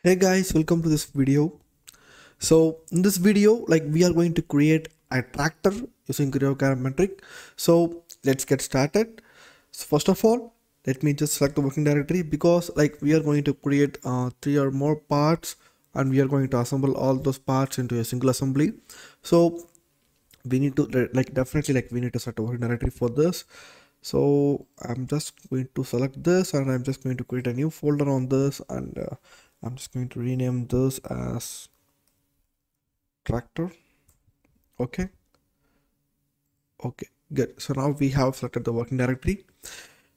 Hey guys, welcome to this video. So in this video, we are going to create a tractor using Creo parametric. So let's get started. So first of all, let me just select the working directory because we are going to create three or more parts and we are going to assemble all those parts into a single assembly. So we need to definitely we need to set a working directory for this. So I'm just going to select this and I'm just going to create a new folder on this and I'm just going to rename this as tractor. Okay, good. So now we have selected the working directory.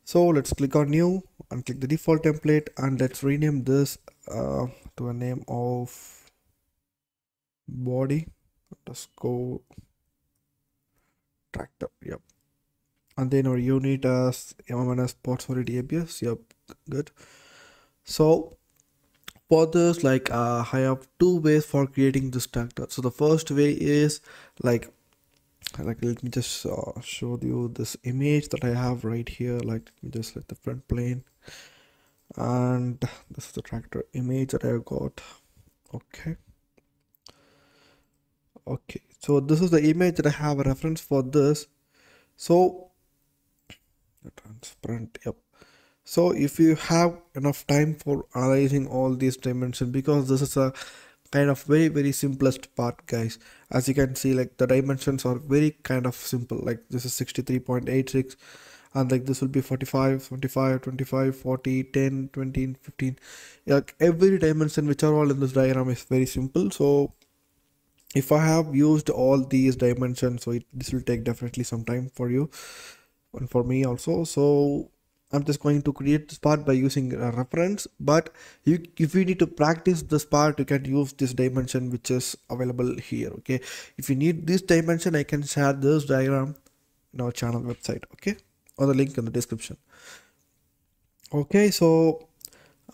So let's click on new and click the default template and let's rename this to a name of body underscore tractor. Yep. And then our unit as MMNS ports for ABS. Yep, good. So for this, I have two ways for creating this tractor. So the first way is like let me just show you this image that I have right here. Let me just set the front plane, and this is the tractor image that I got. Okay, so this is the image that I have a reference for this. So transparent, yep. So if you have enough time for analyzing all these dimensions, because this is a kind of very simplest part, guys. As you can see, the dimensions are very kind of simple. This is 63.86 and this will be 45, 25, 25, 40, 10, 20, 15. Every dimension which are all in this diagram is very simple. So if I have used all these dimensions, so this will take definitely some time for you and for me also. So I'm just going to create this part by using a reference, but if you need to practice this part, you can use this dimension which is available here. Okay, if you need this dimension, I can share this diagram in our channel website, okay, or the link in the description. Okay, so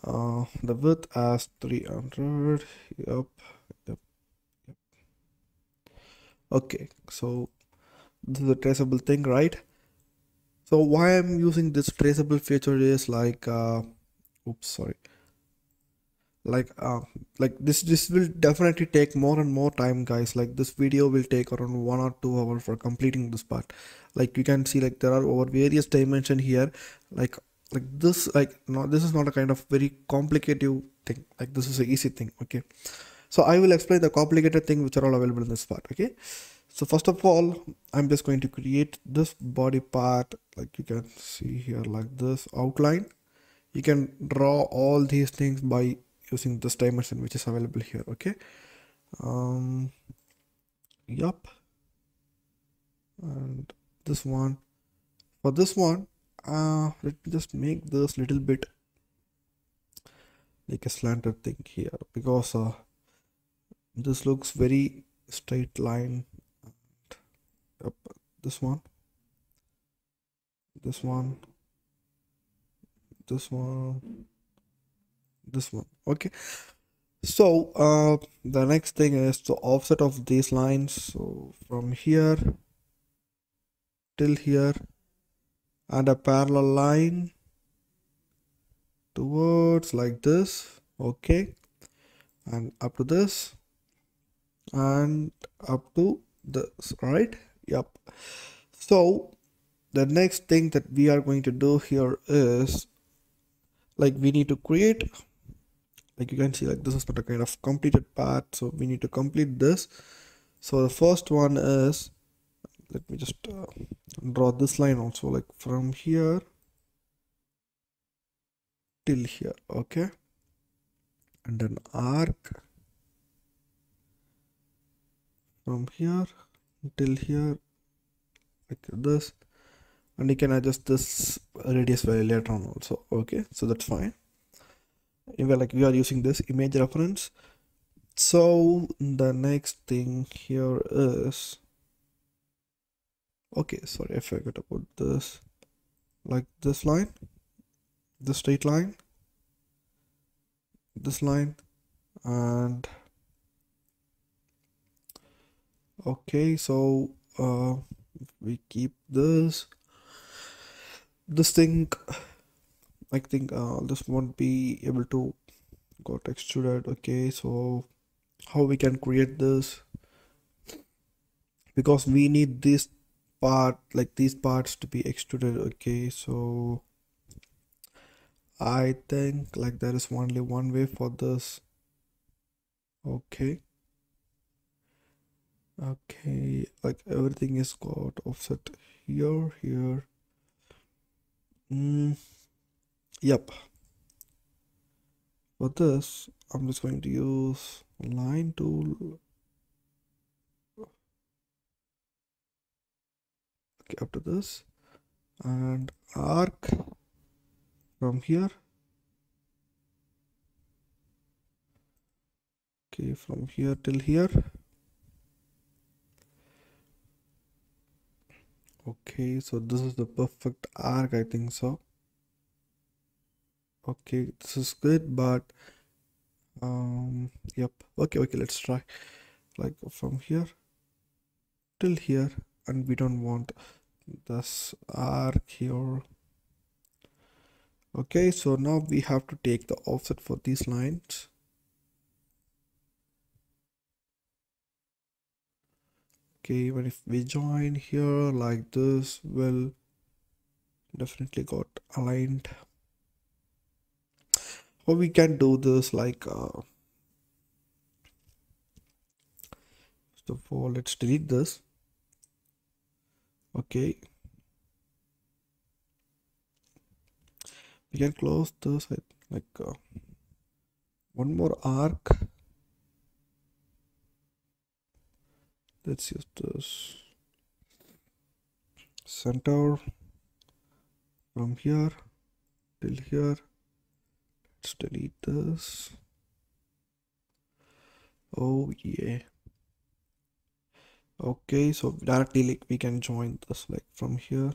the width as 300. Yep. Okay, so this is a traceable thing, right? So why I'm using this traceable feature is oops, sorry. This will definitely take more and more time, guys. This video will take around 1 or 2 hours for completing this part. You can see there are over various dimension here. This no, this is not a kind of very complicated thing. This is an easy thing. Okay, so I will explain the complicated thing which are all available in this part. Okay, so first of all, I'm just going to create this body part, you can see here, like this outline. You can draw all these things by using this dimension which is available here. Okay, yup. And this one, for this one, let me just make this little bit like a slanted thing here, because this looks very straight line. Yep, this one, this one, this one, this one. Okay, so the next thing is the offset of these lines. So from here till here, and a parallel line towards like this. Okay, and up to this and up to this, right? Yep. So the next thing that we are going to do here is we need to create, you can see, this is not a kind of completed part, so we need to complete this. So the first one is, let me just draw this line also, from here till here. Okay, and then arc from here till here, like this, and you can adjust this radius value later on also. Okay, so that's fine. Anyway, we are using this image reference. So the next thing here is, okay, sorry, I forgot about this, this line, the straight line, this line, and okay, so we keep this thing. I think this won't be able to got extruded. Okay, so how we can create this, because we need this part, like these parts to be extruded. Okay, so I think like there is only one way for this. Okay, okay, like everything is got offset here. mm, yep. For this I'm just going to use line tool. Okay, up to this, and arc from here. Okay, from here till here. Okay, so this is the perfect arc, I think so. Okay, this is good, but yep. Okay, let's try like from here till here, and we don't want this arc here. Okay, so now we have to take the offset for these lines. Okay, even if we join here like this, will definitely got aligned. Or we can do this like first of all, let's delete this. Okay, we can close this like one more arc. Let's use this center from here till here. Let's delete this. Oh yeah. Okay, so directly like we can join this like from here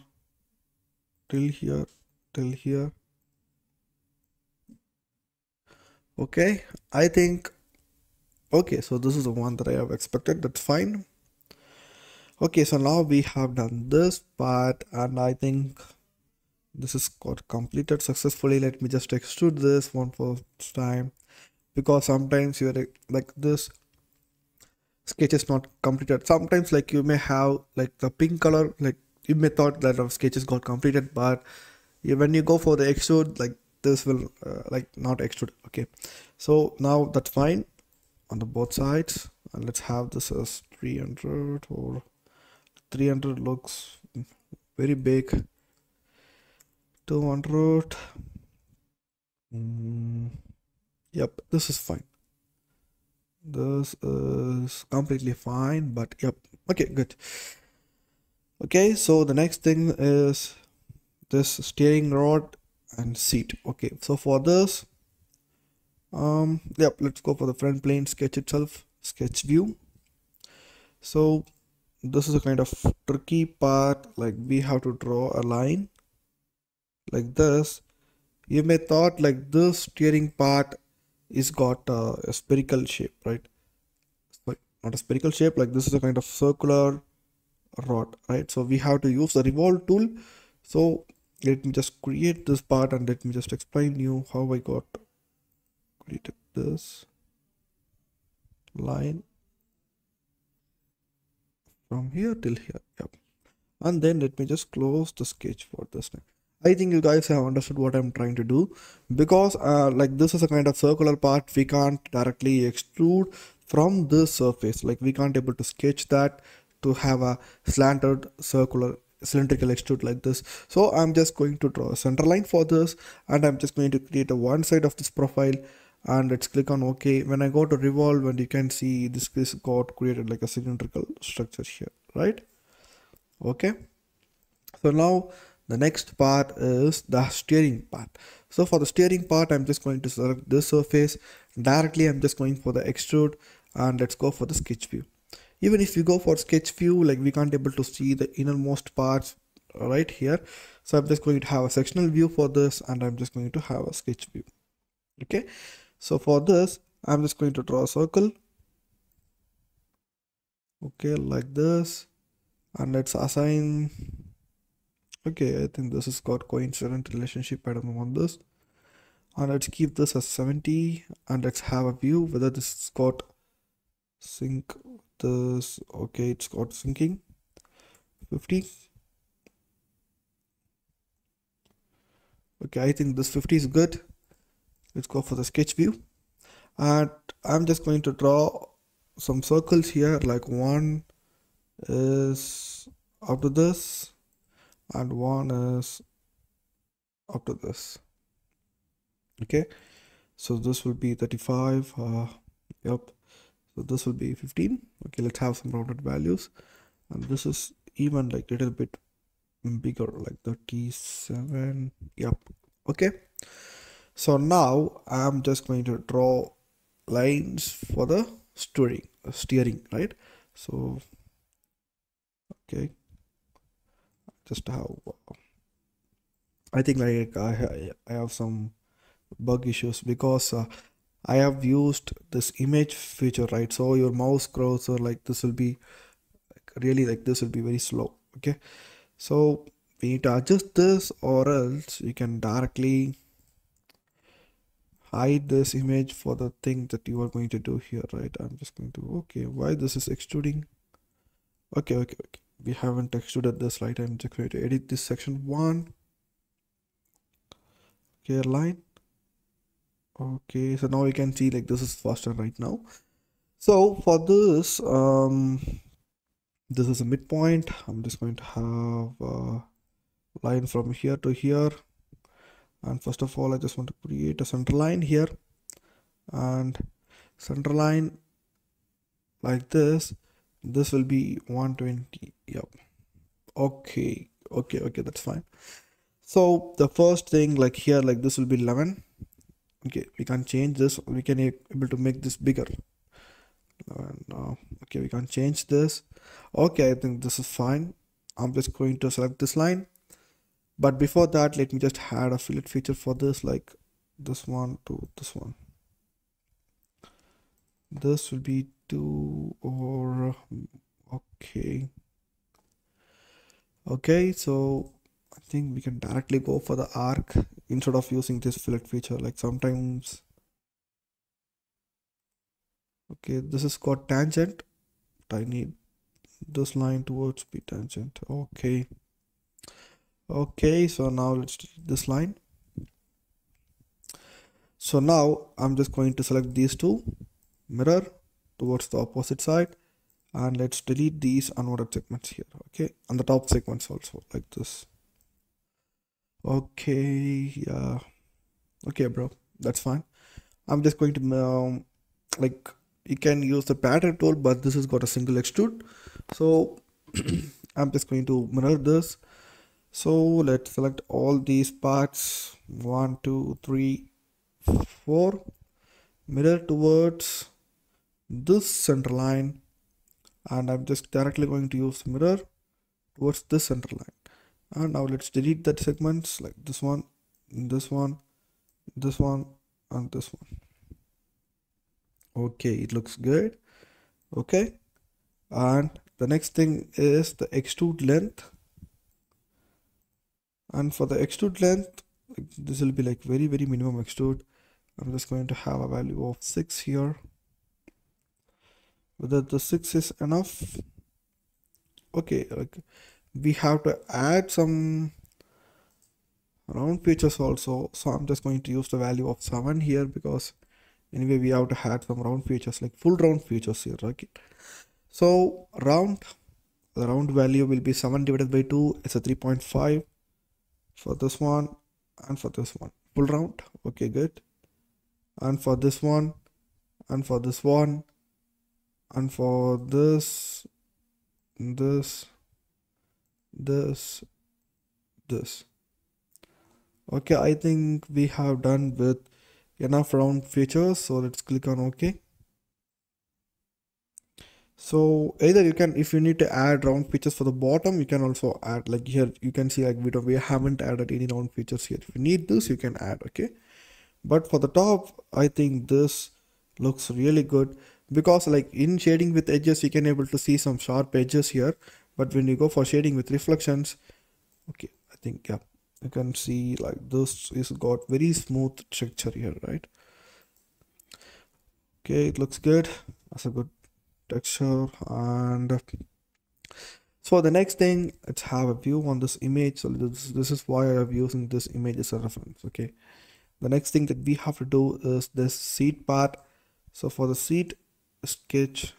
till here till here. Okay, I think okay, so this is the one that I have expected. That's fine. Okay, so now we have done this part, and I think this is got completed successfully. Let me just extrude this one first time, because sometimes you're like this sketch is not completed. Sometimes like you may have like the pink color, like you may thought that our sketches got completed, but when you go for the extrude, like this will like not extrude. Okay, so now that's fine on the both sides, and let's have this as 300, or 300 looks very big. 200. Yep, this is fine. This is completely fine, but yep. Okay, good. Okay, so the next thing is this steering rod and seat. Okay, so for this, yep, let's go for the front plane sketch itself, sketch view. So this is a kind of tricky part, like we have to draw a line like this. You may thought like this steering part is got a spherical shape, right? Like not a spherical shape, like this is a kind of circular rod, right? So we have to use the revolve tool. So let me just create this part, and let me just explain you how I got created this line from here till here. Yep. And then let me just close the sketch for this time. I think you guys have understood what I'm trying to do, because like this is a kind of circular part. We can't directly extrude from this surface, like we can't able to sketch that to have a slanted circular cylindrical extrude like this. So I'm just going to draw a center line for this, and I'm just going to create a one side of this profile, and let's click on OK. When I go to revolve, and you can see this is got created like a cylindrical structure here, right? Okay, so now the next part is the steering part. So for the steering part, I'm just going to select this surface directly. I'm just going for the extrude, and let's go for the sketch view. Even if you go for sketch view, like we can't able to see the innermost parts right here. So I'm just going to have a sectional view for this, and I'm just going to have a sketch view. Okay, so for this, I'm just going to draw a circle. Okay, like this, and let's assign. Okay, I think this has got coincident relationship. I don't want this. And let's keep this as 70, and let's have a view whether this got sync this. Okay, it's got syncing 50. Okay, I think this 50 is good. Let's go for the sketch view, and I'm just going to draw some circles here, like one is up to this and one is up to this. Okay, so this will be 35. Yep, so this will be 15. Okay, let's have some rounded values, and this is even like little bit bigger, like 37. Yep. Okay, so now I'm just going to draw lines for the steering, right? So okay, just have I think like I have some bug issues because I have used this image feature, right? So your mouse cursor like this will be really like this will be very slow. Okay, so we need to adjust this, or else you can directly hide this image for the thing that you are going to do here, right? I'm just going to, okay, why this is extruding? Okay, we haven't extruded this, right? I'm just going to edit this section 1. Okay, line. Okay, so now you can see like this is faster right now. So for this this is a midpoint. I'm just going to have a line from here to here, and first of all I just want to create a center line here, and center line like this will be 120. Yep. Okay, that's fine. So the first thing, like here, like this will be 11. Okay, we can change this, we can able to make this bigger. Okay, we can change this. Okay, I think this is fine. I'm just going to select this line, but before that let me just add a fillet feature for this, like this one to this one. This will be 2, or okay, so I think we can directly go for the arc instead of using this fillet feature. Like sometimes, okay, this is got tangent, but I need this line towards be tangent. Okay, so now let's delete this line. So now I'm just going to select these two, mirror towards the opposite side, and let's delete these unwanted segments here. Okay, and the top segments also, like this. Okay, yeah, okay bro, that's fine. I'm just going to like, you can use the pattern tool, but this has got a single extrude, so I'm just going to mirror this. So let's select all these parts, 1 2 3 4, mirror towards this center line, and I'm just directly going to use mirror towards this center line. And now let's delete that segments, like this one, this one, this one, and this one. Okay, it looks good. Okay, and the next thing is the extrude length, and for the extrude length, this will be like very minimum extrude. I'm just going to have a value of 6 here. Whether the 6 is enough? Okay, like we have to add some round features also, so I'm just going to use the value of 7 here, because anyway we have to add some round features, like full round features here. Okay, so the round value will be 7 divided by 2. It's a 3.5 for this one, and for this one full round. Okay, good. And for this one, and for this one, and for this, this. Okay, I think we have done with enough round features, so let's click on OK. So either you can, if you need to add round features for the bottom, you can also add, like here you can see like we haven't added any round features here. If you need this, you can add. Okay, but for the top, I think this looks really good, because like in shading with edges you can able to see some sharp edges here, but when you go for shading with reflections, okay, I think yeah, you can see like this is got very smooth texture here, right? Okay, it looks good. That's a good texture. And so the next thing, let's have a view on this image. So this is why I'm using this image as a reference. Okay, the next thing that we have to do is this seed part. So for the seed, sketch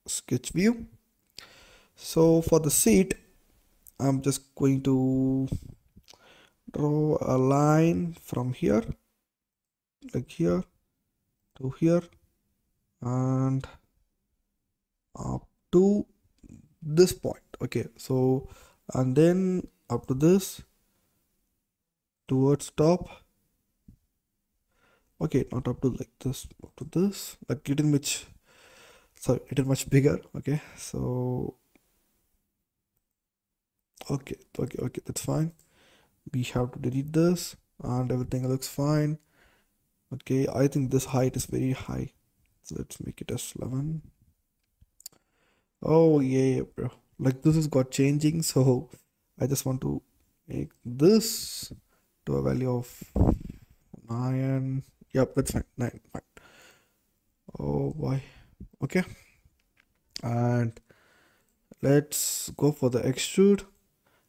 view. So for the seed, I'm just going to draw a line from here, like here to here, and up to this point. Okay, so and then up to this, towards top. Okay, not up to like this, up to this, like little much, sorry, little much bigger. Okay, so okay, that's fine. We have to delete this, and everything looks fine. Okay, I think this height is very high, so let's make it as 11. Oh yeah, bro, like this is got changing, so I just want to make this to a value of 9. Yep, that's fine. 9, fine. Oh boy. Okay, and let's go for the extrude,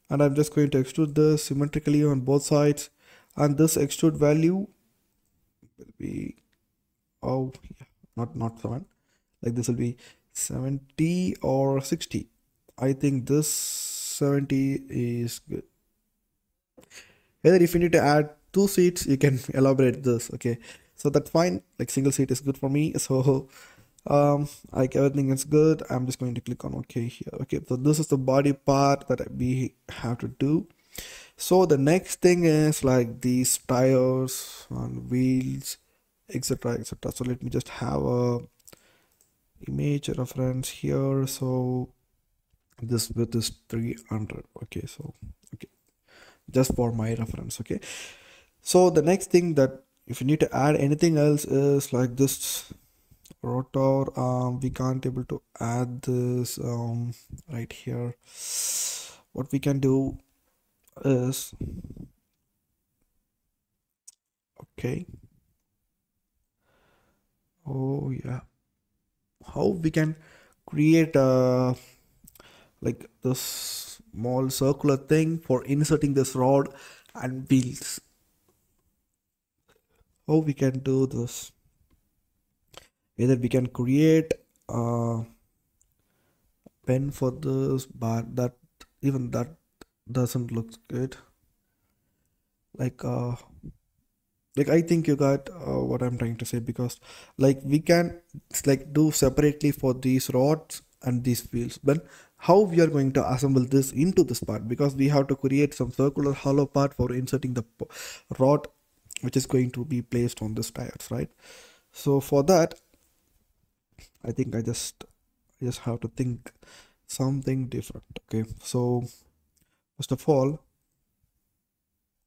and I'm just going to extrude this symmetrically on both sides, and this extrude value will be, oh yeah, not 7, like this will be 70 or 60. I think this 70 is good. Either if you need to add 2 seats, you can elaborate this. Okay, so that's fine, like single seat is good for me. So like everything is good. I'm just going to click on OK here. Okay, so this is the body part that we have to do. So the next thing is like these tires and wheels, etc, etc. So let me just have a image reference here. So this width is 300. Okay, so okay, just for my reference. Okay, so the next thing that if you need to add anything else is like this rotor. We can't able to add this right here. What we can do is, okay, oh yeah, how we can create a like this small circular thing for inserting this rod and wheels. How we can do this? Either we can create a pen for this, but that even that doesn't look good. Like I think you got what I'm trying to say, because like we can like do separately for these rods and these wheels, but how we are going to assemble this into this part, because we have to create some circular hollow part for inserting the rod which is going to be placed on this tires, right? So for that, I think I just have to think something different. Okay, so first of all,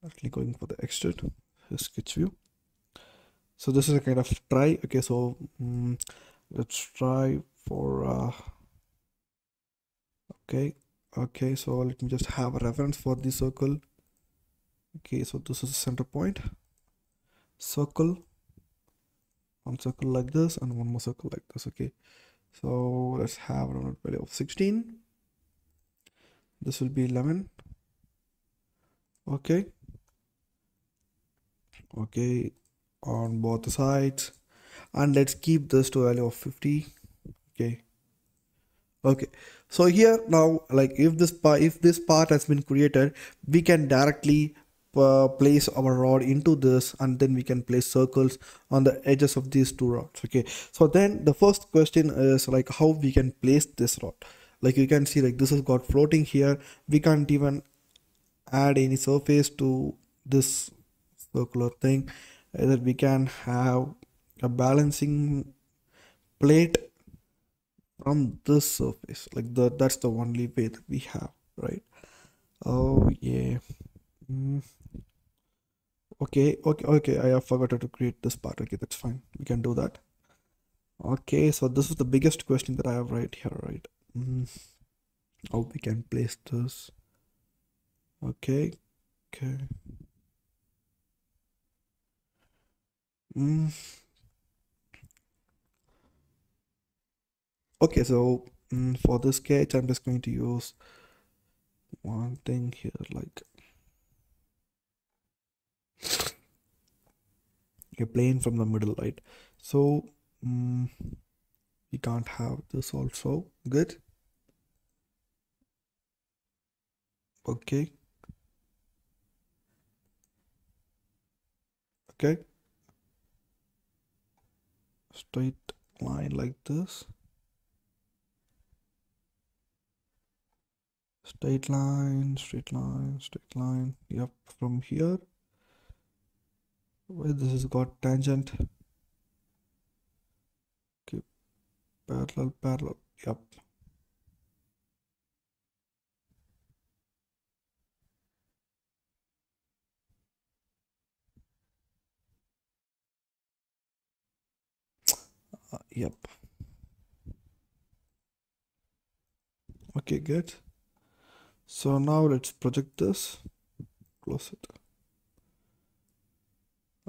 actually going for the extrude sketch view. So this is a kind of try. Okay, so let's try for okay, so let me just have a reference for the circle. Okay, so this is the center point, circle, one circle like this and one more circle like this. Okay, so let's have a value of 16. This will be 11. Okay, on both sides, and let's keep this to a value of 50. Okay, so here now, like if this part has been created, we can directly place our rod into this, and then we can place circles on the edges of these two rods. Okay, so then the first question is like how we can place this rod. Like you can see, like this has got floating here. We can't even add any surface to this circular thing. Either we can have a balancing plate from this surface, like that's the only way that we have, right? Oh yeah. mm. Okay, I have forgotten to create this part. Okay, that's fine, we can do that. Okay, so this is the biggest question that I have right here, right? How we can place this. Okay, Okay. Mm. Okay, so for this sketch, I'm just going to use one thing here, like a plane from the middle, right? So mm, we can't have this also. Good. Okay. Okay. Straight line like this. Straight line, straight line, straight line. Yep. From here, where this has got tangent. Okay. Parallel, parallel. Yep. Yep. Okay, good. So now let's project this. Close it.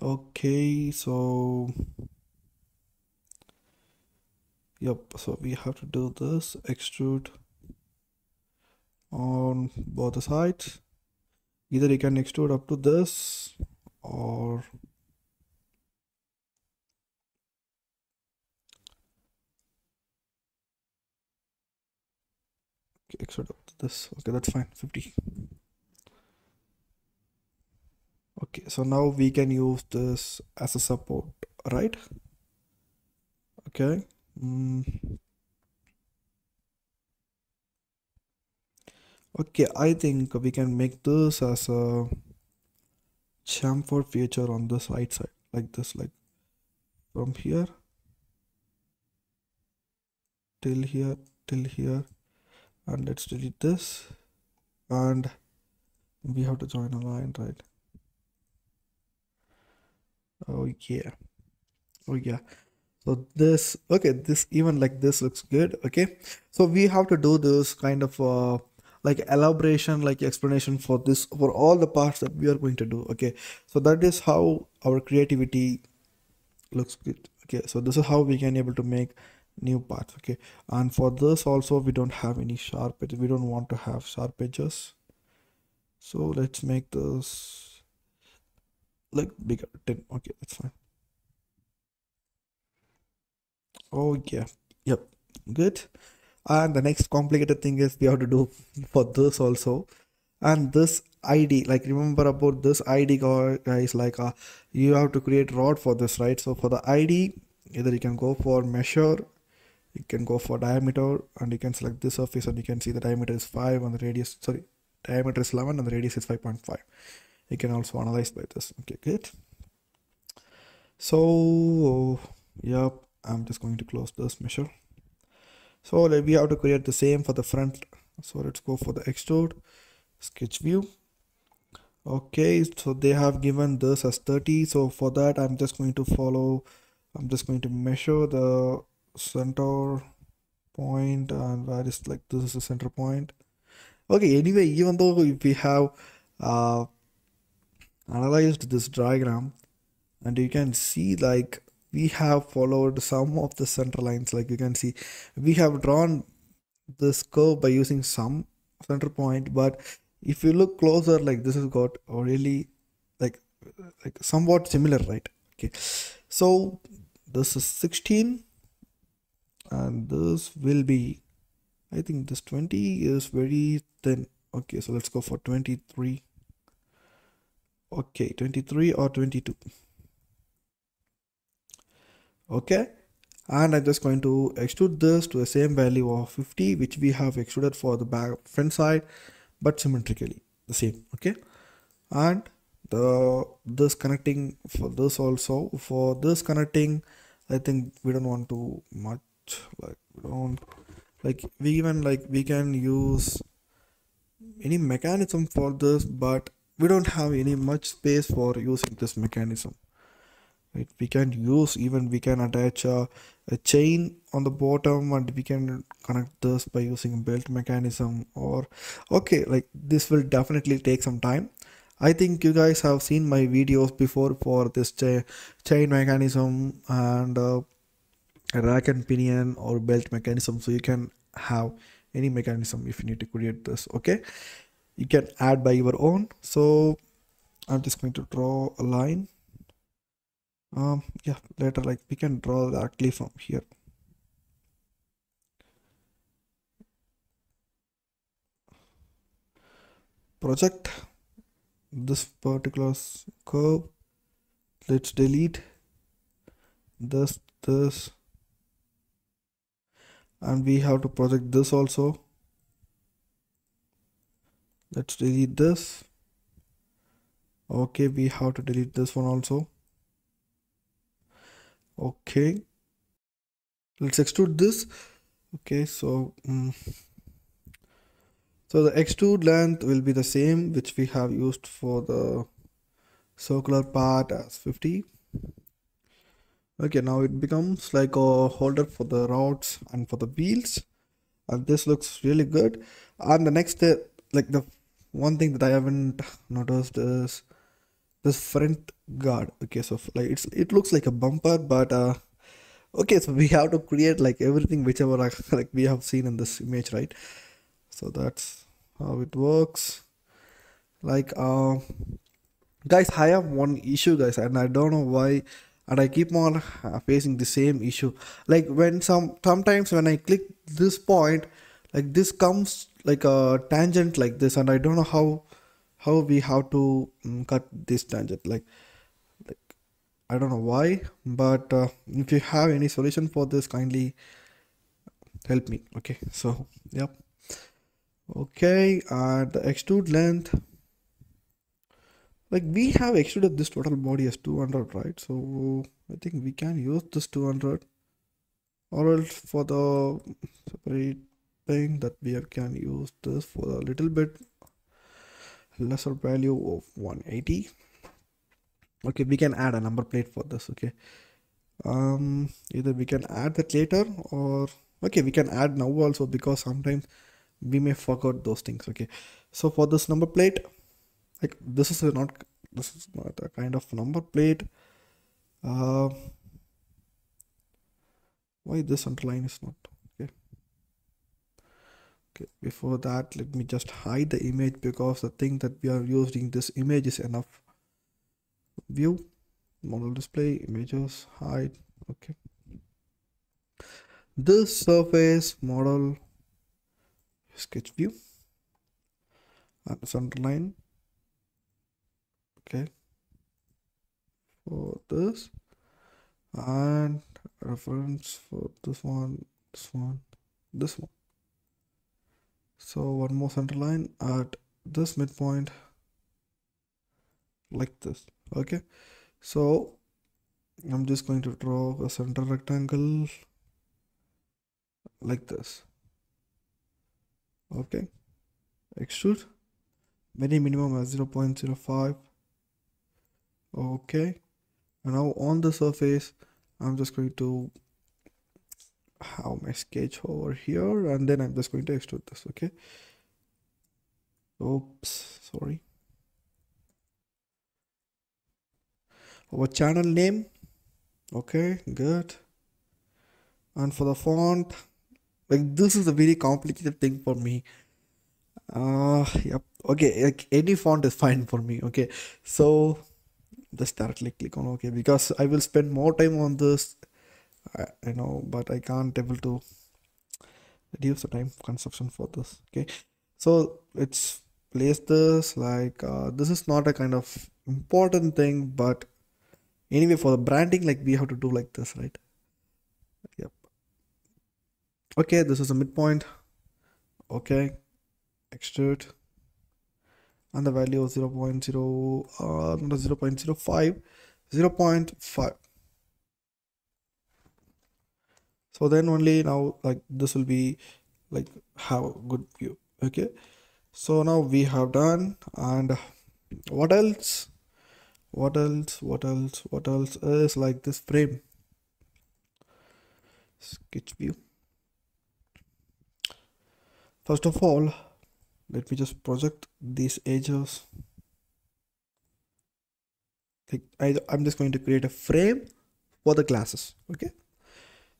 Okay, so yep, so we have to do this extrude on both the sides. Either you can extrude up to this or extrude up to this. Okay, that's fine. 50. Okay, so now we can use this as a support, right? Okay. Okay, I think we can make this as a chamfer feature on this right side, like this, like from here till here till here, and let's delete this, and we have to join a line, right? Oh yeah, oh yeah. So this, okay, this even like this looks good. Okay, so we have to do this kind of like elaboration, like explanation for this, for all the parts that we are going to do. Okay, so that is how our creativity looks good. Okay, so this is how we can able to make new parts. Okay, and for this also we don't have any sharp edges. We don't want to have sharp edges, so let's make this like bigger 10. Okay, that's fine. Oh yeah, yep, good. And the next complicated thing is we have to do for this also. And this id, like remember about this id guys, like you have to create rod for this, right? So for the id, either you can go for measure, you can go for diameter, and you can select this surface, and you can see the diameter is 5 and the radius, sorry, diameter is 11 and the radius is 5.5. You can also analyze by this. Okay, good. So yep, I'm just going to close this measure. So like, we have to create the same for the front. So let's go for the extrude sketch view. Okay, so they have given this as 30. So for that, I'm just going to follow, I'm just going to measure the center point, and where is, like, this is the center point. Okay, anyway, even though if we have uh, analyzed this diagram, and you can see like we have followed some of the center lines, like you can see we have drawn this curve by using some center point, but if you look closer, like this has got a really like somewhat similar, right? Okay, so this is 16 and this will be, I think this 20 is very thin. Okay, so let's go for 23. Okay, 23 or 22. Okay, and I'm just going to extrude this to the same value of 50, which we have extruded for the back front side, but symmetrically the same. Okay, and the this connecting for this also, for this connecting, I think we don't want to much, like we don't, like we even, like we can use any mechanism for this, but we don't have any much space for using this mechanism, right? We can use, even we can attach a chain on the bottom, and we can connect this by using belt mechanism, or okay, like this will definitely take some time, I think you guys have seen my videos before for this chain mechanism and rack and pinion or belt mechanism. So you can have any mechanism if you need to create this. Okay, you can add by your own. So I'm just going to draw a line. Yeah, later like we can draw directly from here. Project this particular curve. Let's delete this, and we have to project this also. Let's delete this. Okay, we have to delete this one also. Okay, let's extrude this. Okay, so so the extrude length will be the same which we have used for the circular part as 50. Okay, now it becomes like a holder for the rods and for the wheels, and this looks really good. And the next like the one thing that I haven't noticed is this front guard. Okay, so like it looks like a bumper, but okay, so we have to create like everything whichever like we have seen in this image, right? So that's how it works. Like guys, I have one issue, guys, and I don't know why, and I keep on facing the same issue. Like when sometimes when I click this point, like this comes like a tangent like this, and I don't know how we have to cut this tangent. Like I don't know why, but if you have any solution for this, kindly help me. Okay, so yep. Okay, and the extrude length, like we have extruded this total body as 200, right? So I think we can use this 200, or else for the separate thing that we can use this for a little bit lesser value of 180. Okay, we can add a number plate for this. Okay, either we can add that later, or okay, we can add now also, because sometimes we may forget those things. Okay, so for this number plate, like this is not a kind of number plate. uh why this underline is not okay. Okay, before that let me just hide the image, because the thing that we are using this image is enough. View, model display, images, hide. Okay, this surface model, sketch view, and this underline. Okay, for this, and reference for this one, this one, this one. So one more center line at this midpoint like this. Okay, so I'm just going to draw a center rectangle like this. Okay, extrude, very minimum as 0.05. Okay, and now on the surface I'm just going to have my sketch over here, and then I'm just going to extrude this. Okay, oops, sorry. Our channel name, okay, good. And for the font, like this is a very complicated thing for me. Yep. Okay, like any font is fine for me. Okay, so just directly click on OK, because I will spend more time on this. I know, but I can't able to reduce the time consumption for this. Okay, so let's place this like this is not a kind of important thing, but anyway, for the branding, like we have to do like this, right? Yep. Okay, this is a midpoint. Okay, extrude, and the value of 0 0.0 not 0 0.05, 0 0.5. So then only now like this will be like have a good view. Okay, so now we have done. And what else, what else is like this frame, sketch view. First of all, let me just project these edges. like I'm just going to create a frame for the classes. Okay,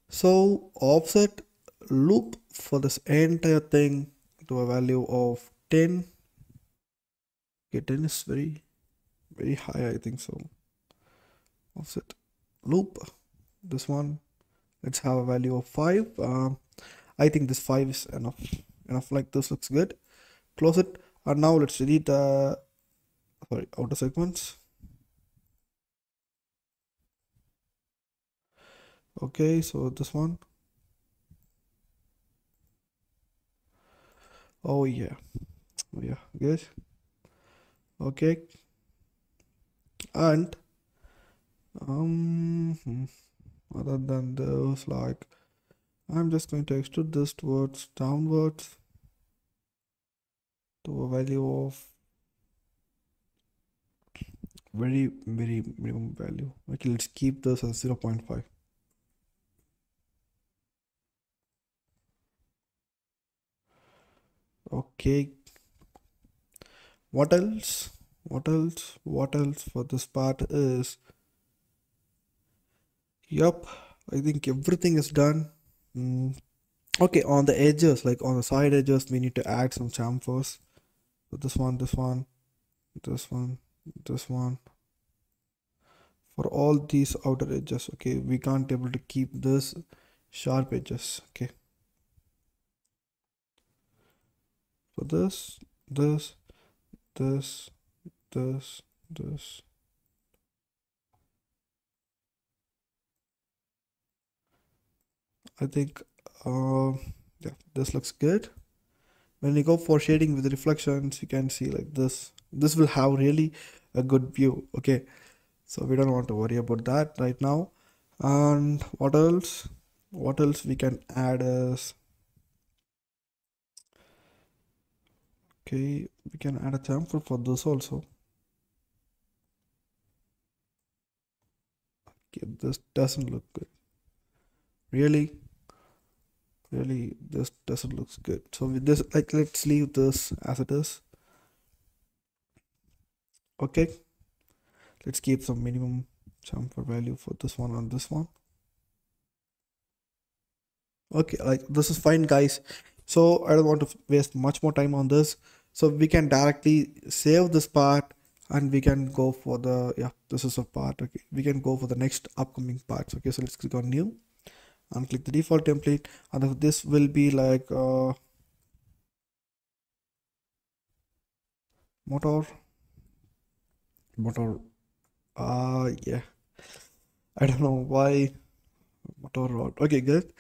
so offset loop for this entire thing to a value of 10. Okay, 10 is very high, I think so. Offset loop, this one, let's have a value of 5. I think this 5 is enough. Like this looks good. Close it, and now let's delete the outer segments. Okay, so this one. Oh yeah, good. Okay, and other than those, like I'm just going to extrude this towards downwards to a value of very minimum value. Okay, let's keep this as 0.5. Okay, what else? What else for this part is, yep, I think everything is done. Okay, on the edges, like on the side edges, we need to add some chamfers. So this one, this one, this one, this one. For all these outer edges, okay, we can't able to keep this sharp edges. Okay, so this, this, this, this. I think, yeah, this looks good. When you go for shading with reflections, you can see like this. This will have really a good view. Okay, so we don't want to worry about that right now. And what else? What else we can add is, okay, we can add a chamfer for this also. Okay, this doesn't look good. Really, this doesn't look good. So with this, like, let's leave this as it is. Okay, let's keep some minimum chamfer value for this one and this one. Okay, like this is fine, guys. So I don't want to waste much more time on this. So we can directly save this part and we can go for the, yeah, this is a part. Okay, we can go for the next upcoming parts. Okay, so let's click on new and click the default template, and this will be like motor. Yeah, I don't know why motor rod. Okay, good.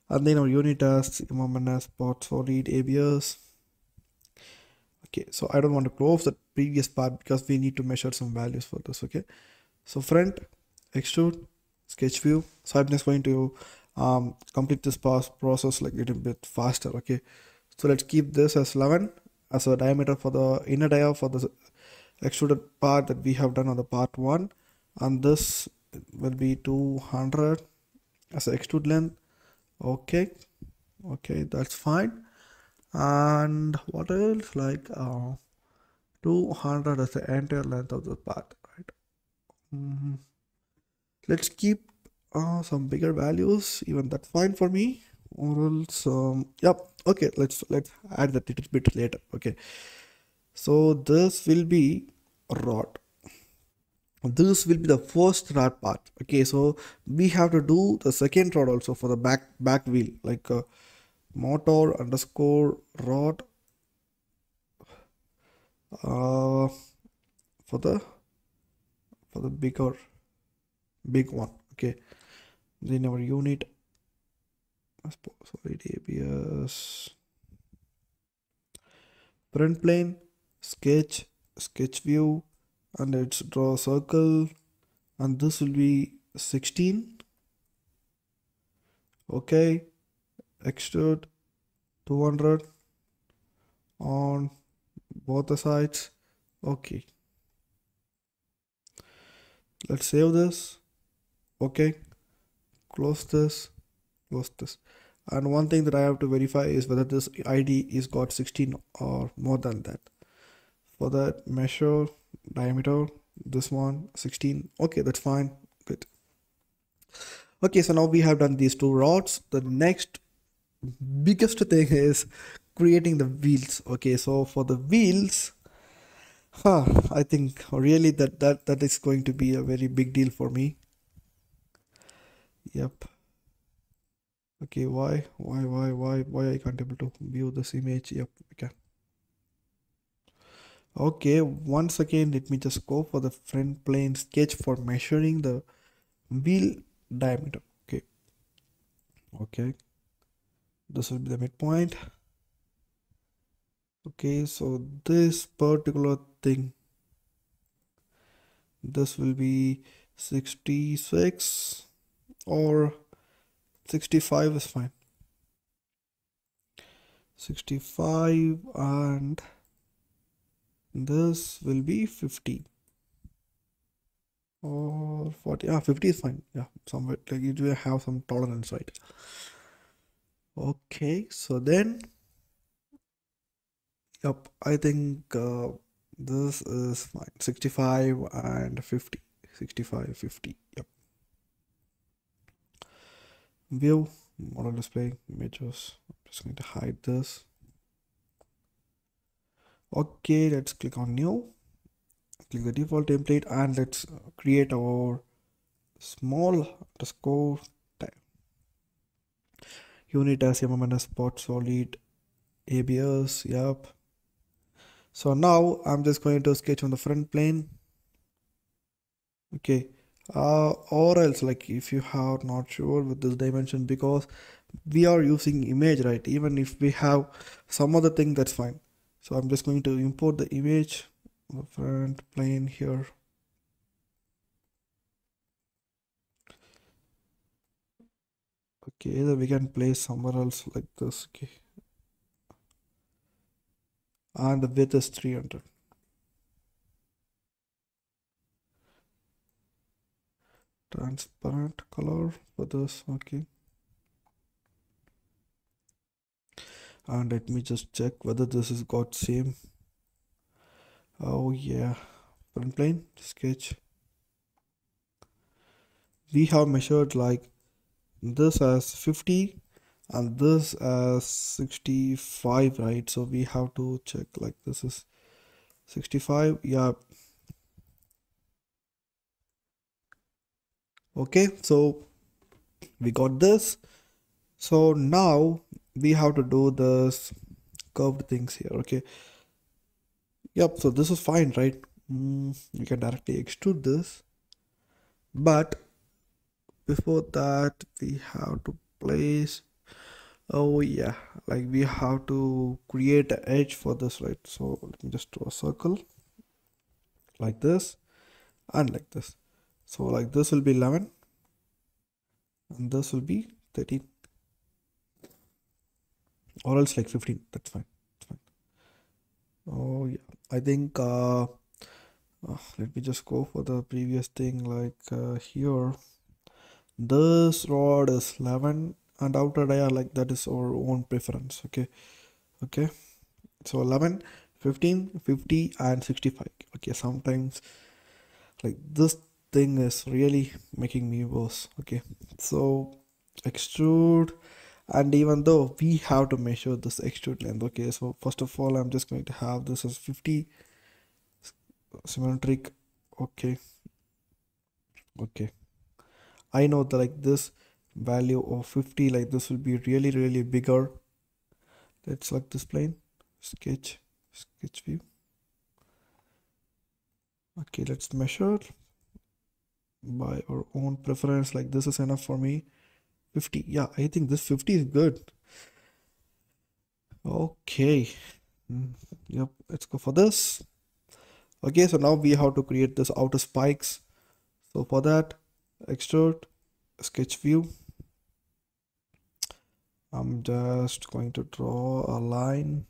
And then our unit tasks, MMNS, spot, solid, ABS. Okay, so I don't want to close the previous part because we need to measure some values for this. Okay, so front, extrude, sketch view. So I'm just going to complete this process like a little bit faster. Okay, so let's keep this as 11 as a diameter for the inner dia for the extruded part that we have done on the part 1, and this will be 200 as an extrude length. Okay, that's fine. And what else, like 200 as the entire length of the part, right? Let's keep some bigger values, even that's fine for me. Or else yep, okay, let's add that little bit later. Okay, so this will be rod. This will be the first rod part. Okay, so we have to do the second rod also for the back wheel, like motor underscore rod for the big one. Okay, then our unit, sorry, ABS, front plane, sketch view, and let's draw a circle, and this will be 16. Okay, extrude 200 on both the sides. Okay, let's save this. Okay, close this. And one thing that I have to verify is whether this ID is got 16 or more than that. For that, measure diameter This one 16. Okay, that's fine. Good. Okay, so now we have done these two rods. The next biggest thing is creating the wheels. Okay, so for the wheels, I think really that is going to be a very big deal for me. Yep. Okay, why I can't able to view this image? Yep, we can. Okay, once again, let me just go for the front plane sketch for measuring the wheel diameter. Okay, okay, this will be the midpoint. Okay, so this particular thing, this will be 66 or 65 is fine. 65 and this will be 50 or 40. Yeah, 50 is fine. Yeah, somewhere like you do have some tolerance, right? Okay, so then, yep, I think this is fine. 65 and 50. 65, 50. Yep. View, model display, images. I'm just going to hide this. Okay, let's click on new. Click the default template and let's create our small underscore type. Unit as MMNS spot solid ABS. Yep. So now I'm just going to sketch on the front plane. Okay. Or else like if you are not sure with this dimension, because we are using image, right? Even if we have some other thing, that's fine. So I'm just going to import the image, the front plane here. Okay, either we can place somewhere else like this. Okay, and the width is 300. Transparent color for this. Okay, and let me just check whether this has got same. Oh yeah, front plane sketch. We have measured like this as 50 and this as 65, right? So we have to check like this is 65. Yeah. Okay, so we got this. So now we have to do this curved things here. Okay. Yep. So this is fine, right? You can directly extrude this, but before that we have to place. Oh yeah, like we have to create an edge for this, right? So let me just draw a circle like this and like this. So like this will be 11 and this will be 13 or else like 15. That's fine. That's fine. Oh yeah, I think let me just go for the previous thing like here. This rod is 11 and outer dia like that is our own preference. Okay. Okay. So 11, 15, 50 and 65. Okay. Sometimes like this thing is really making me worse. Okay. So extrude, and even though we have to measure this extrude length. Okay. So first of all, I'm just going to have this as 50 symmetric. Okay. Okay. I know that like this value of 50, like this will be really, really bigger. Let's select this plane, sketch, sketch view. Okay, let's measure by our own preference. Like this is enough for me. 50. Yeah, I think this 50 is good. Okay. Yep, let's go for this. Okay, so now we have to create this outer spikes. So for that, extrude, sketch view. I'm just going to draw a line.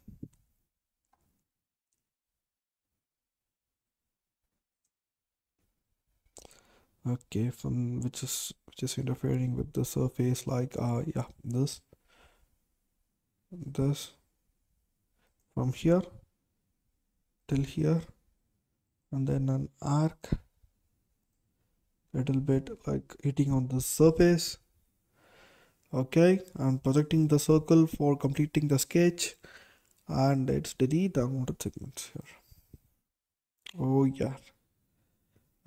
Okay, from which is interfering with the surface, like yeah, this from here till here and then an arc, little bit like hitting on the surface. Okay, I'm projecting the circle for completing the sketch, and let's delete the unwanted segments here. Oh yeah,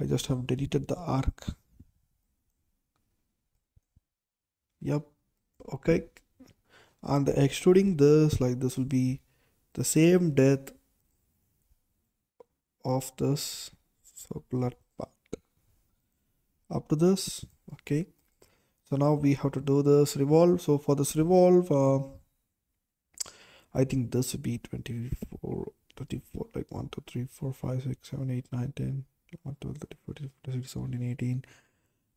I just have deleted the arc. Yep. Okay, and extruding this, like this will be the same depth of this circular path up to this. Okay, so now we have to do this revolve. So for this revolve, I think this would be 24, 34, like 1, 2, 3, 4, 5, 6, 7, 8, 9, 10, 11, 12, 13, 14, 15, 16, 17, 18,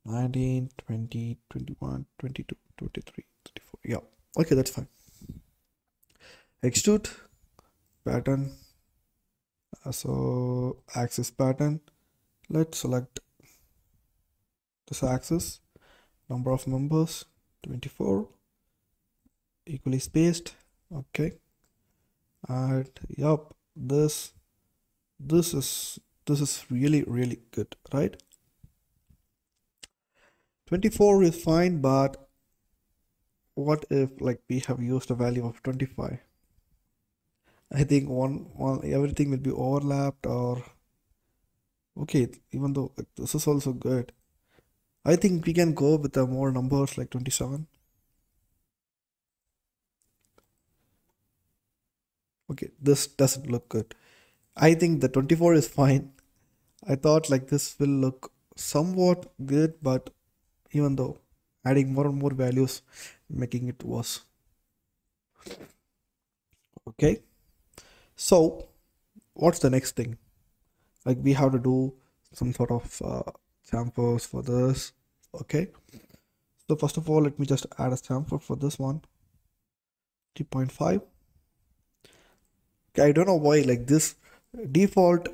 19, 20, 21, 22, 23, 24. Yeah, okay, that's fine. Extrude pattern. So axis pattern. Let's select this axis. Number of members 24. Equally spaced. Okay. And yup, this is really good, right? 24 is fine, but what if like we have used a value of 25? I think one everything will be overlapped, or okay, even though like, this is also good. I think we can go with the more numbers like 27. Okay, this doesn't look good. I think the 24 is fine. I thought like this will look somewhat good, but even though adding more and more values, making it worse. Okay, so what's the next thing? Like we have to do some sort of chamfers for this. Okay, so first of all, let me just add a chamfer for this one, 3.5. Okay, I don't know why like this default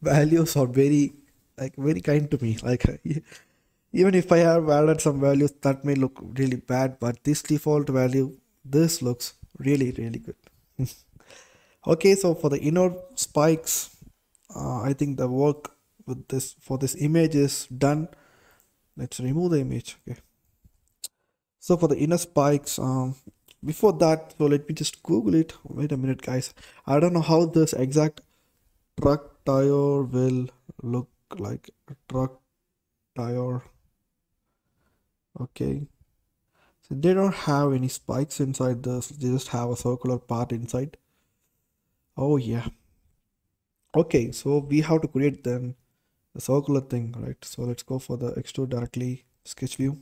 values are very kind to me. Like even if I have added some values that may look really bad, but this default value, this looks really good. Okay, so for the inner spikes, I think the work with this for this image is done. Let's remove the image. Okay, so for the inner spikes, before that, so let me just Google it. Wait a minute, guys. I don't know how this exact truck tire will look like. A truck tire. Okay, so they don't have any spikes inside this. They just have a circular part inside. Oh yeah. Okay, so we have to create then the circular thing, right? So let's go for the extrude directly sketch view.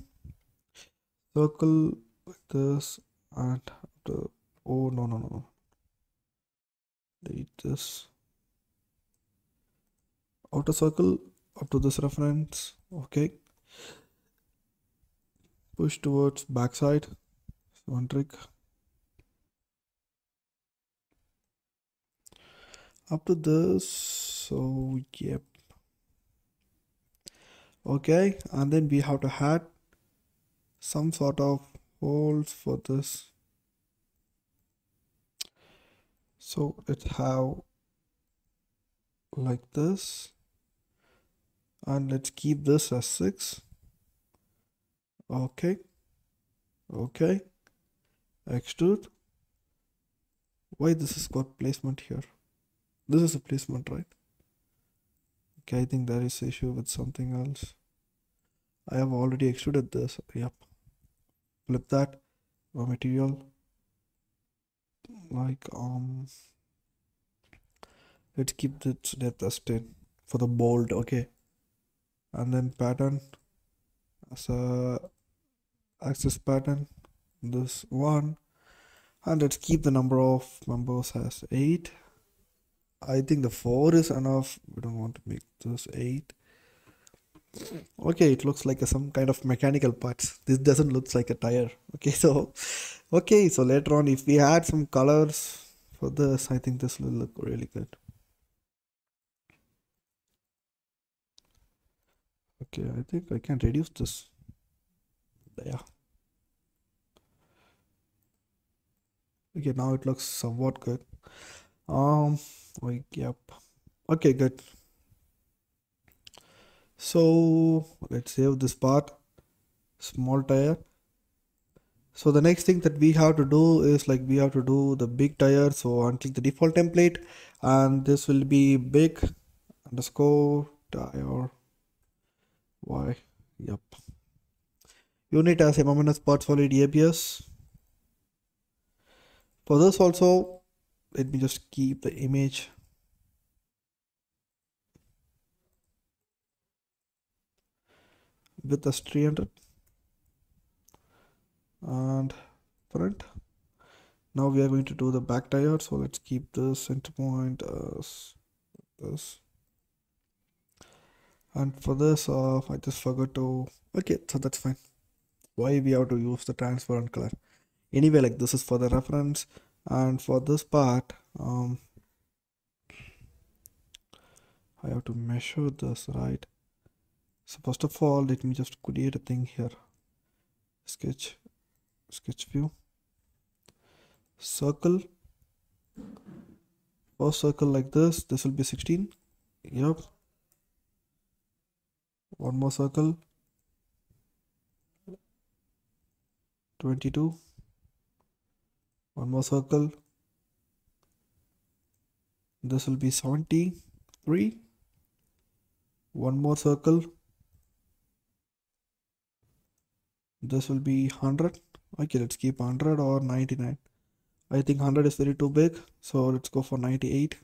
Circle like this, and the, oh no. Delete this. Outer circle up to this reference. Okay. Push towards backside. One trick. Up to this. So yep. Okay, and then we have to add some sort of holes for this. So let's have like this, and let's keep this as 6. Okay, okay, extrude. Why this has got placement here? This is a placement, right? Okay, I think there is issue with something else. I have already extruded this. Yep. Flip that. Raw material. Like let's keep this depth as 10 for the bold. Okay. And then pattern as a axis pattern. This one. And let's keep the number of members as 8. I think the 4 is enough. We don't want to make this 8. Okay, it looks like some kind of mechanical parts. This doesn't look like a tire. Okay, so later on, if we add some colors for this, I think this will look really good. Okay, I think I can reduce this. Yeah. Okay, now it looks somewhat good. Like, yep. Okay, good. So let's save this part, small tire. So the next thing that we have to do is like we have to do the big tire. So unclick the default template, and this will be big underscore tire y. Yep. Unit as MMNS part solid ABS. For this also, let me just keep the image with us 300 and front. Now we are going to do the back tire. So let's keep the center point as this. And for this, I just forgot to. Okay, so that's fine. Why we have to use the transparent color? Anyway, like this is for the reference, and for this part, I have to measure this, right? So first of all, let me just create a thing here. Sketch view, circle. First circle like this. This will be 16. Yep. One more circle. 22. One more circle. This will be 73. One more circle. This will be 100. Okay, let's keep 100 or 99. I think 100 is very too big, so let's go for 98.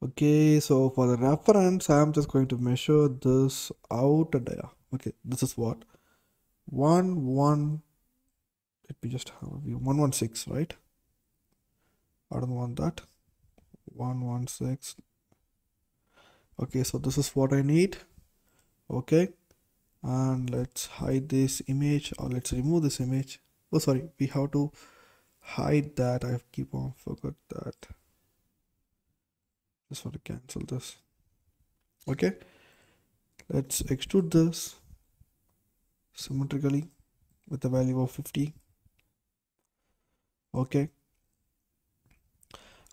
Okay, so for the reference, I'm just going to measure this out and okay, this is what 1 let me just have a view. 116, right? I don't want that. 116. Okay, so this is what I need. Okay, and let's hide this image, or let's remove this image. Oh, sorry, we have to hide that. I keep on forgot that. Just want to cancel this. Okay, let's extrude this symmetrically with a value of 50. Okay,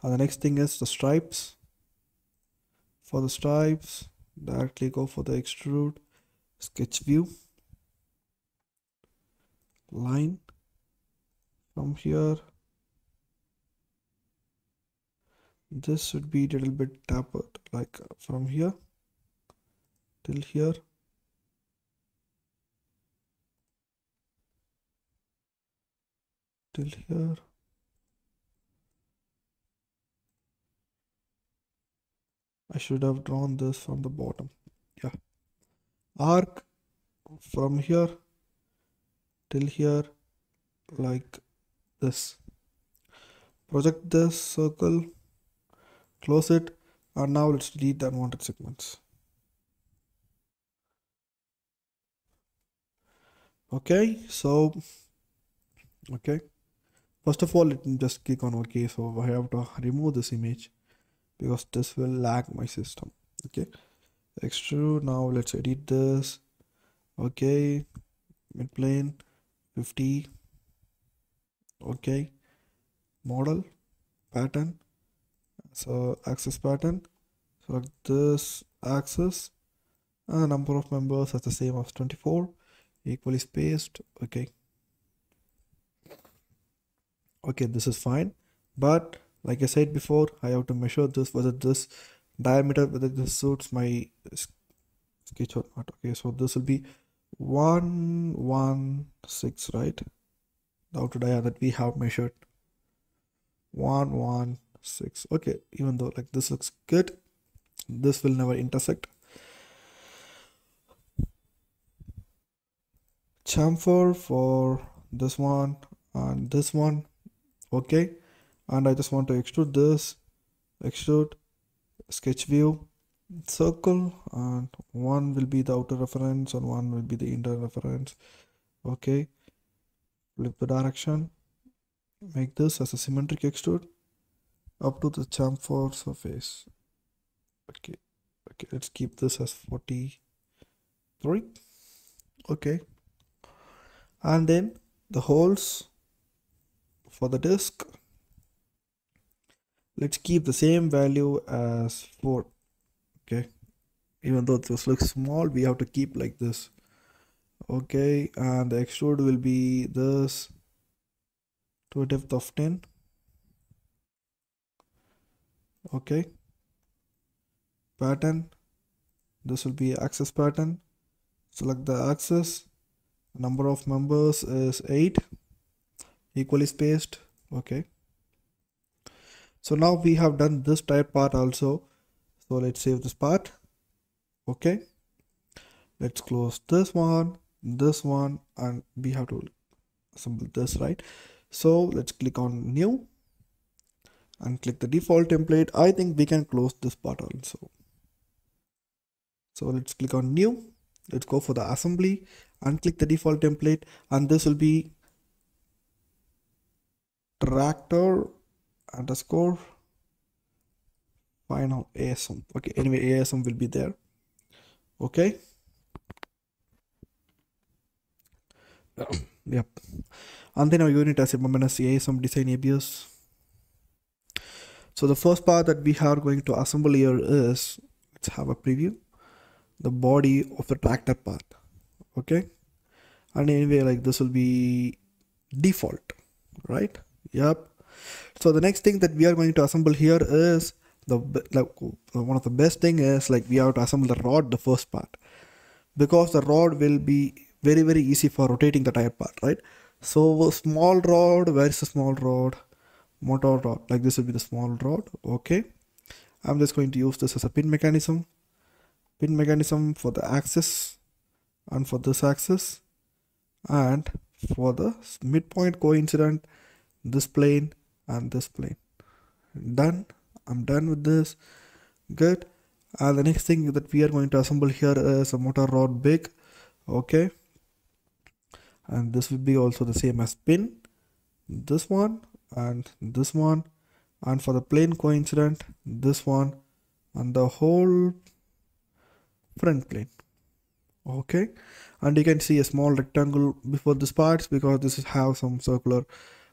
and the next thing is the stripes. For the stripes, directly go for the extrude, sketch view, line from here. This should be a little bit tapered, like from here till here. Till here. I should have drawn this from the bottom. Yeah. Arc from here till here, like this. Project this circle, close it, and now let's delete the unwanted segments. Okay, so okay. First of all, let me just click on OK. So I have to remove this image because this will lag my system. Okay, extrude. Now let's edit this. Okay, midplane 50. Okay, model pattern. So axis pattern. Select this axis, and the number of members as the same as 24, equally spaced. Okay. Okay, this is fine, but like I said before, I have to measure this, whether this diameter, whether this suits my sketch or not. Okay, so this will be 116, right? The outer dia that we have measured, 116. Okay, even though like this looks good, this will never intersect. Chamfer for this one and this one. Okay, and I just want to extrude this, extrude, sketch view, circle, and one will be the outer reference and one will be the inner reference. Okay, flip the direction, make this as a symmetric extrude up to the chamfer surface. Okay, let's keep this as 43. Okay, and then the holes for the disc, let's keep the same value as 4. Okay, even though this looks small, we have to keep like this. Okay, and the extrude will be this to a depth of 10. Okay, pattern, this will be axis pattern. Select the axis, number of members is 8, equally spaced. Okay, so now we have done this type part also. So let's save this part. Okay, let's close this one, and we have to assemble this, right? So let's click on new and click the default template. I think we can close this part also. So let's click on new, let's go for the assembly and click the default template, and this will be tractor underscore final ASM. Okay, anyway, ASM will be there. Okay. Yep. And then our unit as a ASM design ABS. So the first part that we are going to assemble here is, let's have a preview, the body of the tractor part. Okay, and anyway, like this will be default, right? Yep. So the next thing that we are going to assemble here is one of the best thing is, like, we have to assemble the rod, the first part, because the rod will be very easy for rotating the tire part, right? So small rod, where is the small rod? Motor rod, like this will be the small rod. Okay, I'm just going to use this as a pin mechanism for the axis and for this axis, and for the midpoint coincident, this plane and this plane. Done. I'm done with this. Good. And the next thing that we are going to assemble here is a motor rod big. Okay, and this will be also the same as pin, this one and this one, and for the plane coincident, this one and the whole front plane. Okay, and you can see a small rectangle before this parts because this is have some circular,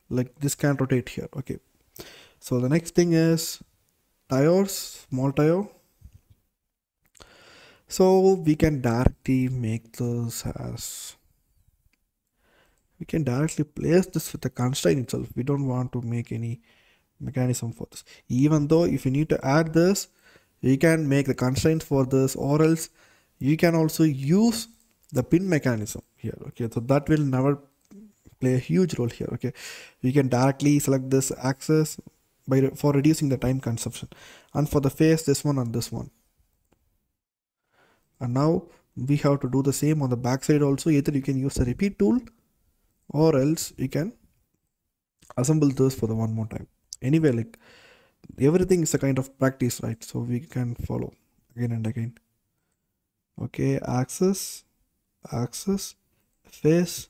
like this can rotate here. Okay, so the next thing is tires, small tire. So we can directly make this as, we can directly place this with the constraint itself. We don't want to make any mechanism for this, even though if you need to add this, you can make the constraints for this, or else you can also use the pin mechanism here. Okay, so that will never play a huge role here. Okay, you can directly select this axis for reducing the time consumption, and for the face, this one and this one. And now we have to do the same on the back side also. Either you can use the repeat tool, or else you can assemble this for the one more time. Anyway, like, everything is a kind of practice, right? So we can follow again and again. Okay, axis, face,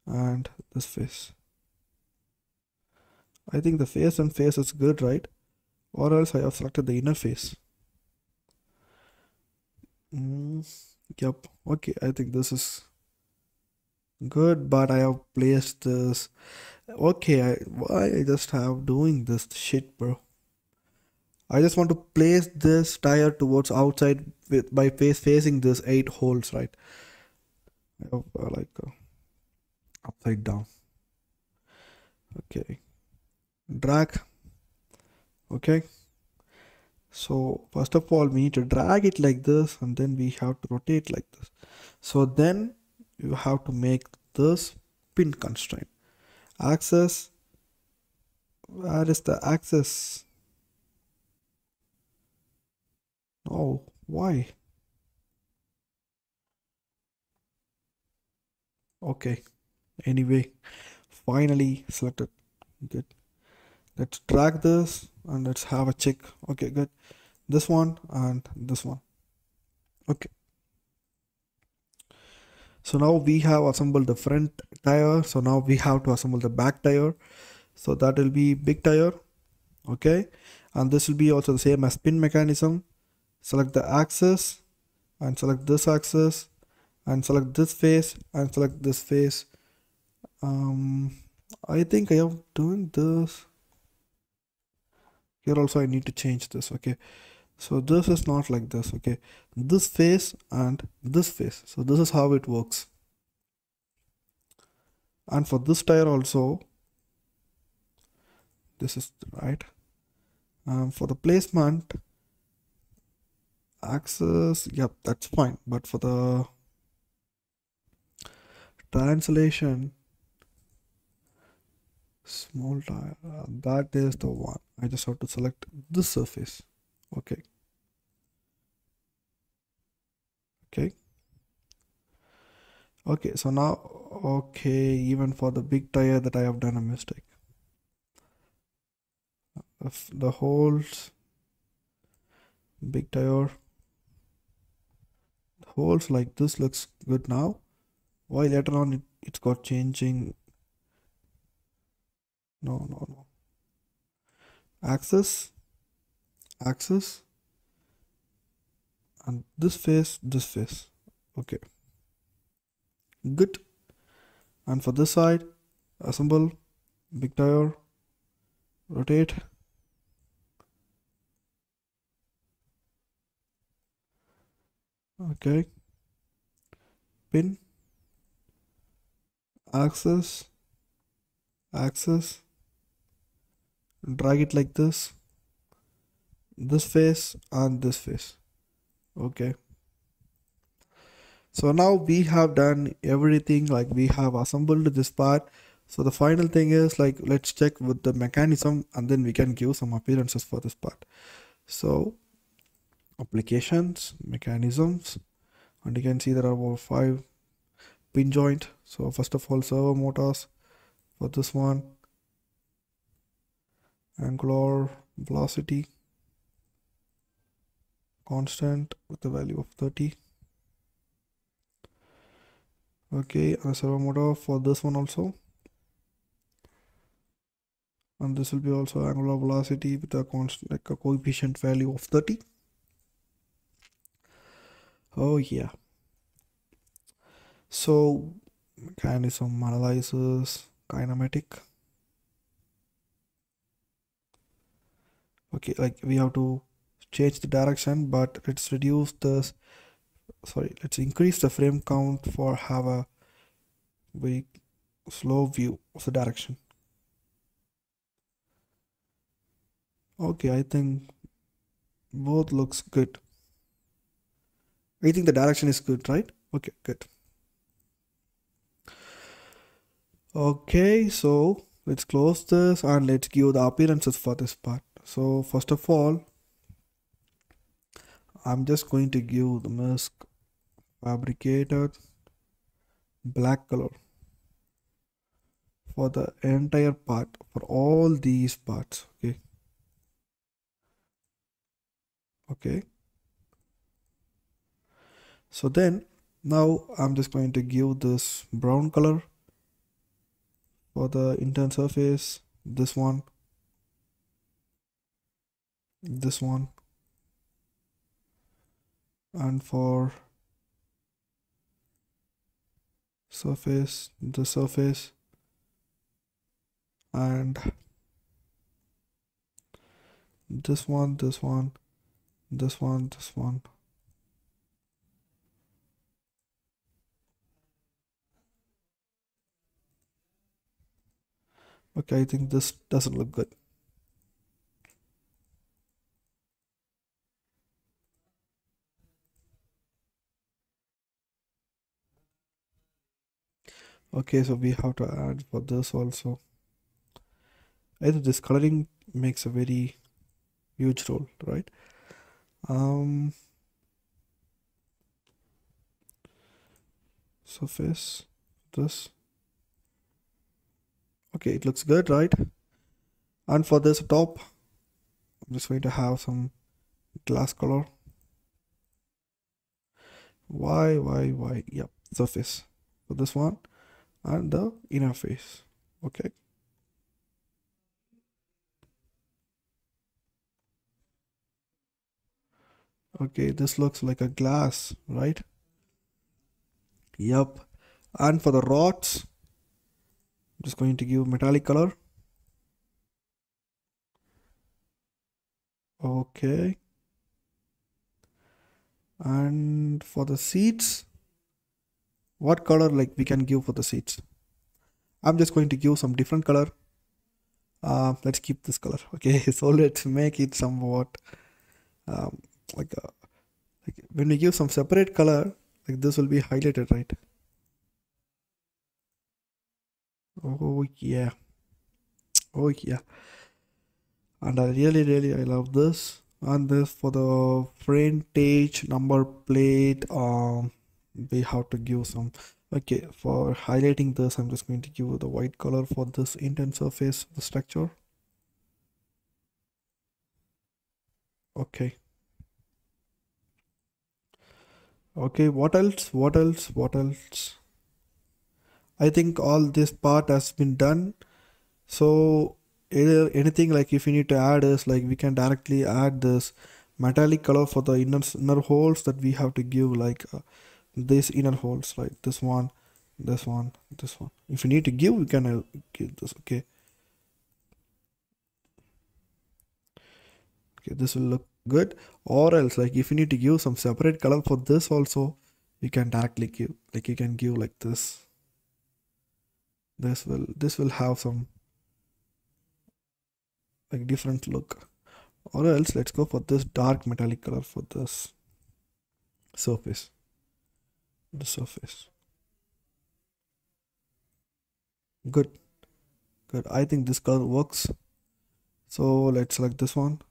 and this face. I think the face and face is good, right? Or else I have selected the inner face. Yep. Okay, I think this is good, but I have placed this. Okay, why I just have doing this shit, bro? I just want to place this tire towards outside by facing this 8 holes, right? I have upside down. Okay, drag. Okay, so first of all we need to drag it like this, and then we have to rotate like this. So then you have to make this pin constraint. Axis, where is the axis? Oh, why? Okay, anyway, finally selected. Good. Let's drag this and let's have a check. Okay, good. This one and this one. Okay, so now we have assembled the front tire. So now we have to assemble the back tire. So that will be big tire. Okay, and this will be also the same as pin mechanism. Select the axis and select this axis and select this face and select this face. I think I am doing this here also. I need to change this. Okay, So this is not like this, okay? This face and this face. So this is how it works. And for this tire also, this is right. For the placement, axis, yep, that's fine. But for the translation, small tire, that is the one. I just have to select this surface. Okay. Okay. Okay, so now, okay, even for the big tire that I have done a mistake. If the holes, big tire, holes like this looks good now. Why later on it's got changing? No, no, no. Axis, axis, and this face, this face. Okay, good. And for this side, assemble, big tire, rotate. Okay, pin, axis, axis, drag it like this face and this face. Okay, so now we have done everything, like we have assembled this part. So the final thing is, like, let's check with the mechanism and then we can give some appearances for this part. So applications, mechanisms, and you can see there are about 5 pin joint. So first of all, servo motors for this one, angular velocity constant with the value of 30. Okay, and a servo motor for this one also, and this will be also angular velocity with a constant, like a coefficient value of 30. Oh yeah. So mechanism analysis, kinematic. Okay, like we have to change the direction, but let's reduce the, sorry, let's increase the frame count for have a very slow view of the direction. Okay, I think both looks good. I think the direction is good, right? Okay, good. Okay, so let's close this and let's give the appearances for this part. So first of all, I'm just going to give the mask fabricated black color for the entire part, for all these parts. Okay. Okay. So then now I'm just going to give this brown color for the intern surface, this one, and for surface, the surface, and this one, this one, this one, this one. Okay, I think this doesn't look good. Okay, so we have to add for this also. I think this coloring makes a very huge role, right? Surface, this. Okay, it looks good, right? And for this top, I'm just going to have some glass color. Why? Yep, surface for this one and the inner face. Okay. Okay, this looks like a glass, right? Yep. And for the rods, I'm just going to give metallic color. Okay. And for the seats, what color like we can give for the seats? I'm just going to give some different color. Let's keep this color. Okay, so let's make it somewhat um, like, like when we give some separate color, like this will be highlighted, right? Oh yeah, oh yeah. And I really I love this. And this for the frontage number plate, we have to give some. Okay, for highlighting this, I'm just going to give the white color for this indent surface, the structure. Okay. Okay, what else? What else? What else? I think all this part has been done. So either anything like if you need to add is like we can directly add this metallic color for the inner holes that we have to give like these inner holes, like this one, this one, this one. If you need to give, we can give this. Okay. Okay, this will look good. Or else like if you need to give some separate color for this also, you can directly give, like you can give like this. This will have some like different look. Or else let's go for this dark metallic color for this surface, the surface. Good, good. I think this color works. So let's select this one.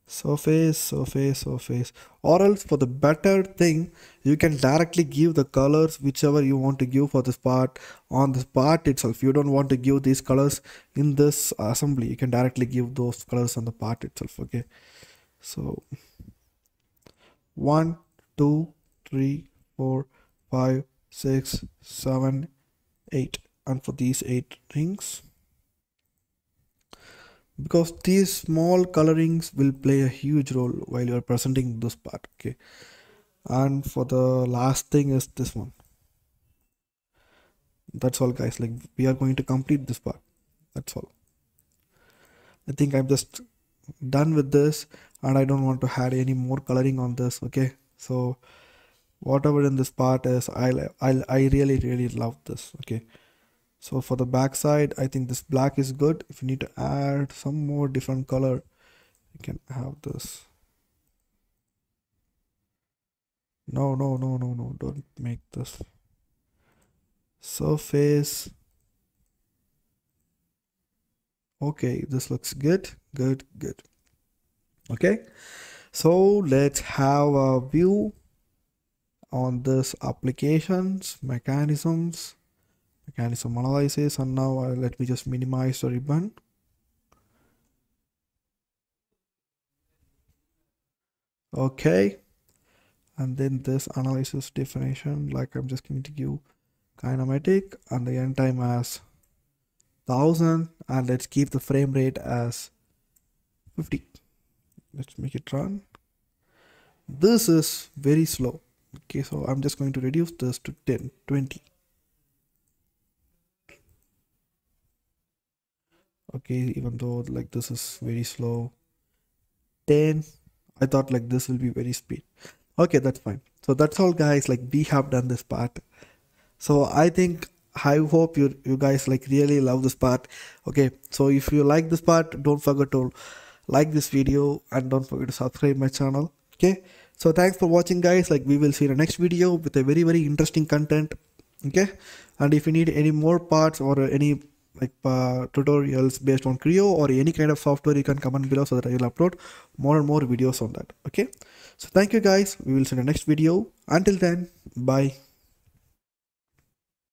Surface, surface, surface. Or else for the better thing, you can directly give the colors whichever you want to give for this part on this part itself. You don't want to give these colors in this assembly, you can directly give those colors on the part itself. Okay, so 1 2 3 4 5 6 7 8, and for these 8 rings, because these small colorings will play a huge role while you are presenting this part. Okay, and for the last thing is this one. That's all guys, like we are going to complete this part. That's all. I think I'm just done with this, and I don't want to add any more coloring on this. Okay, so whatever in this part is, I really love this. Okay, so for the back side, I think this black is good. If you need to add some more different color, you can have this. No, don't make this surface. Okay, this looks good. Okay, so let's have a view on this applications, mechanism analysis, and now let me just minimize the ribbon. Okay, and then this analysis definition, like I'm just going to give kinematic and the end time as 1000, and let's keep the frame rate as 50. Let's make it run. This is very slow. Okay, so I'm just going to reduce this to 10 20. Okay, even though like this is very slow, 10. I thought like this will be very speed. Okay, that's fine. So that's all guys, like we have done this part. So I hope you guys like really love this part. Okay, so if you like this part, don't forget to like this video and don't forget to subscribe my channel. Okay, so thanks for watching guys, like we will see the next video with a very interesting content. Okay, and if you need any more parts or any like tutorials based on Creo or any kind of software, you can comment below so that I will upload more and more videos on that. Okay, so thank you guys, we will see the next video. Until then, bye.